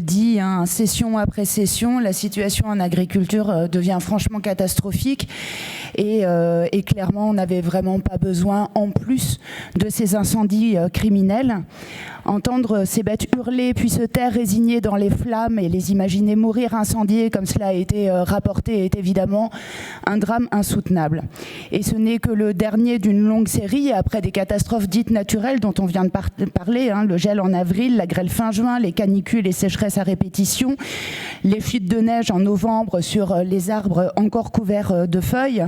dit, hein, session après session, la situation en agriculture devient franchement catastrophique et clairement on n'avait vraiment pas besoin en plus de ces incendies criminels. Entendre ces bêtes hurler puis se taire résignées dans les flammes et les imaginer mourir incendiées comme cela a été rapporté est évidemment un drame insoutenable. Et ce n'est que le dernier d'une longue série après des catastrophes dites naturelles dont on vient de parler, hein, le gel en avril, la grêle fin juin, les canicules et sécheresses à répétition, les fuites de neige en novembre sur les arbres encore couverts de feuilles.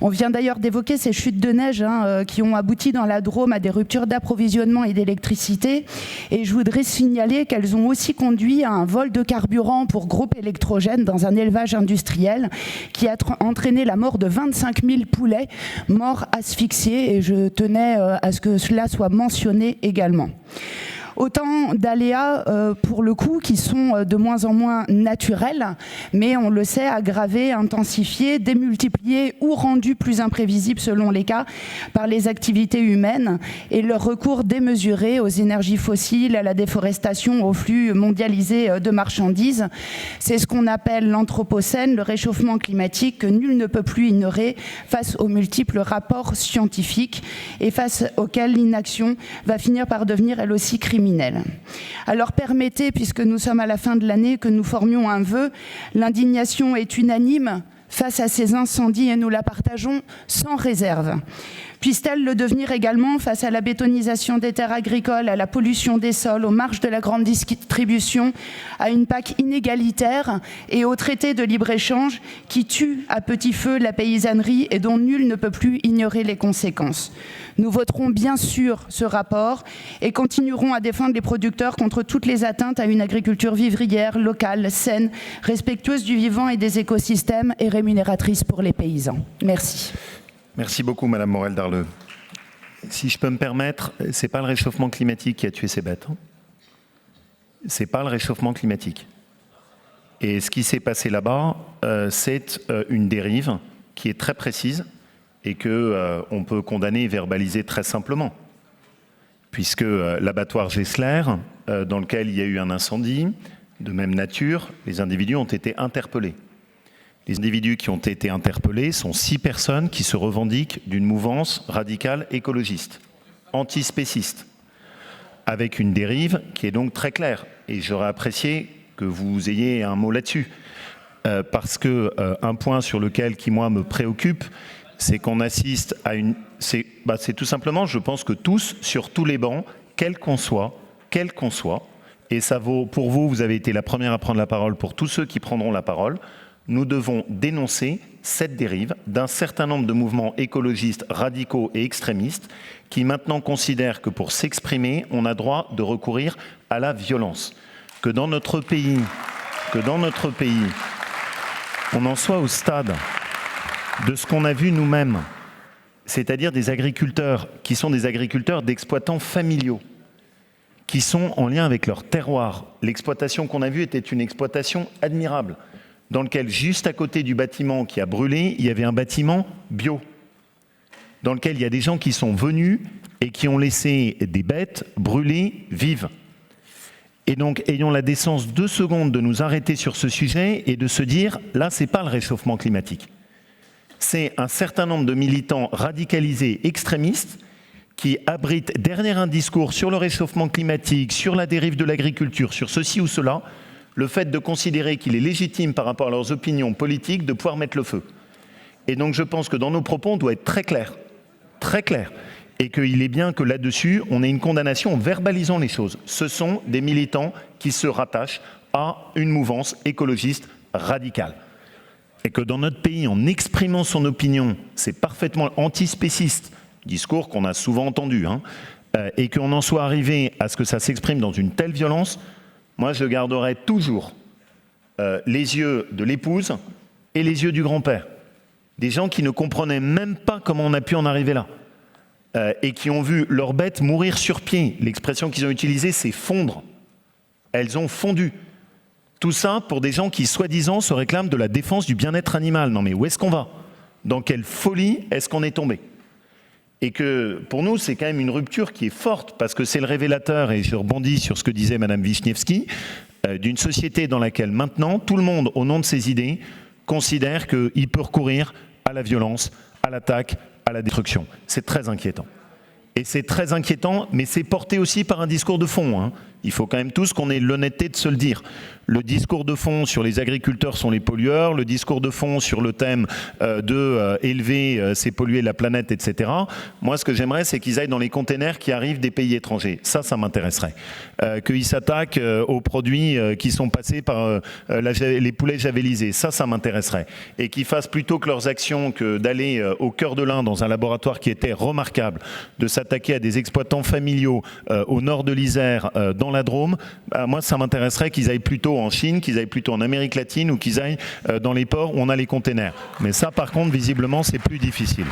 On vient d'ailleurs d'évoquer ces chutes de neige qui ont abouti dans la Drôme à des ruptures d'approvisionnement et d'électricité. Et je voudrais signaler qu'elles ont aussi conduit à un vol de carburant pour groupe électrogène dans un élevage industriel qui a entraîné la mort de 25 000 poulets morts asphyxiés. Et je tenais à ce que cela soit mentionné également. Autant d'aléas, pour le coup, qui sont de moins en moins naturels, mais on le sait, aggravés, intensifiés, démultipliés ou rendus plus imprévisibles selon les cas par les activités humaines et leur recours démesuré aux énergies fossiles, à la déforestation, au flux mondialisé de marchandises. C'est ce qu'on appelle l'anthropocène, le réchauffement climatique que nul ne peut plus ignorer face aux multiples rapports scientifiques et face auxquels l'inaction va finir par devenir elle aussi criminelle. Alors permettez, puisque nous sommes à la fin de l'année, que nous formions un vœu. L'indignation est unanime face à ces incendies et nous la partageons sans réserve. Puisse-t-elle le devenir également face à la bétonisation des terres agricoles, à la pollution des sols, aux marges de la grande distribution, à une PAC inégalitaire et aux traités de libre-échange qui tuent à petit feu la paysannerie et dont nul ne peut plus ignorer les conséquences. Nous voterons bien sûr ce rapport et continuerons à défendre les producteurs contre toutes les atteintes à une agriculture vivrière, locale, saine, respectueuse du vivant et des écosystèmes et rémunératrice pour les paysans. Merci. Merci beaucoup, Madame Morel-Darleux. Si je peux me permettre, ce n'est pas le réchauffement climatique qui a tué ces bêtes. Ce n'est pas le réchauffement climatique. Et ce qui s'est passé là-bas, c'est une dérive qui est très précise et qu'on peut condamner et verbaliser très simplement. Puisque l'abattoir Gessler, dans lequel il y a eu un incendie de même nature, les individus ont été interpellés. Les individus qui ont été interpellés sont 6 personnes qui se revendiquent d'une mouvance radicale écologiste, antispéciste, avec une dérive qui est donc très claire. Et j'aurais apprécié que vous ayez un mot là-dessus. Parce qu'un point sur lequel qui, moi, me préoccupe, c'est qu'on assiste à une... C'est tout simplement, je pense que tous, sur tous les bancs, quel qu'on soit, et ça vaut pour vous, vous avez été la première à prendre la parole, pour tous ceux qui prendront la parole, nous devons dénoncer cette dérive d'un certain nombre de mouvements écologistes radicaux et extrémistes qui maintenant considèrent que pour s'exprimer, on a droit de recourir à la violence. Que dans notre pays, on en soit au stade de ce qu'on a vu nous-mêmes, c'est-à-dire des agriculteurs qui sont des agriculteurs d'exploitants familiaux, qui sont en lien avec leur terroir. L'exploitation qu'on a vue était une exploitation admirable, dans lequel, juste à côté du bâtiment qui a brûlé, il y avait un bâtiment bio, dans lequel il y a des gens qui sont venus et qui ont laissé des bêtes brûler vives. Et donc, ayons la décence 2 secondes de nous arrêter sur ce sujet et de se dire, là, c'est pas le réchauffement climatique. C'est un certain nombre de militants radicalisés extrémistes qui abritent derrière un discours sur le réchauffement climatique, sur la dérive de l'agriculture, sur ceci ou cela, le fait de considérer qu'il est légitime par rapport à leurs opinions politiques de pouvoir mettre le feu. Et donc je pense que dans nos propos, on doit être très clair, et qu'il est bien que là-dessus, on ait une condamnation en verbalisant les choses. Ce sont des militants qui se rattachent à une mouvance écologiste radicale. Et que dans notre pays, en exprimant son opinion, c'est parfaitement antispéciste, discours qu'on a souvent entendu, et qu'on en soit arrivé à ce que ça s'exprime dans une telle violence. Moi, je garderai toujours les yeux de l'épouse et les yeux du grand-père. Des gens qui ne comprenaient même pas comment on a pu en arriver là. Et qui ont vu leurs bêtes mourir sur pied. L'expression qu'ils ont utilisée, c'est fondre. Elles ont fondu. Tout ça pour des gens qui, soi-disant, se réclament de la défense du bien-être animal. Non mais où est-ce qu'on va? Dans quelle folie est-ce qu'on est tombé? Et que pour nous, c'est quand même une rupture qui est forte, parce que c'est le révélateur, et je rebondis sur ce que disait Madame Wiśniewski, d'une société dans laquelle maintenant, tout le monde, au nom de ses idées, considère qu'il peut recourir à la violence, à l'attaque, à la destruction. C'est très inquiétant. Et c'est très inquiétant, mais c'est porté aussi par un discours de fond, hein. Il faut quand même tous qu'on ait l'honnêteté de se le dire. Le discours de fond sur les agriculteurs sont les pollueurs, le discours de fond sur le thème élever, c'est polluer la planète, etc. Moi, ce que j'aimerais, c'est qu'ils aillent dans les containers qui arrivent des pays étrangers. Ça m'intéresserait. Qu'ils s'attaquent aux produits qui sont passés par les poulets javellisés. Ça m'intéresserait. Et qu'ils fassent plutôt que leurs actions que d'aller au cœur de l'Inde dans un laboratoire qui était remarquable, de s'attaquer à des exploitants familiaux au nord de l'Isère, dans la Drôme, moi ça m'intéresserait qu'ils aillent plutôt en Chine, qu'ils aillent plutôt en Amérique latine ou qu'ils aillent dans les ports où on a les containers. Mais ça par contre visiblement c'est plus difficile.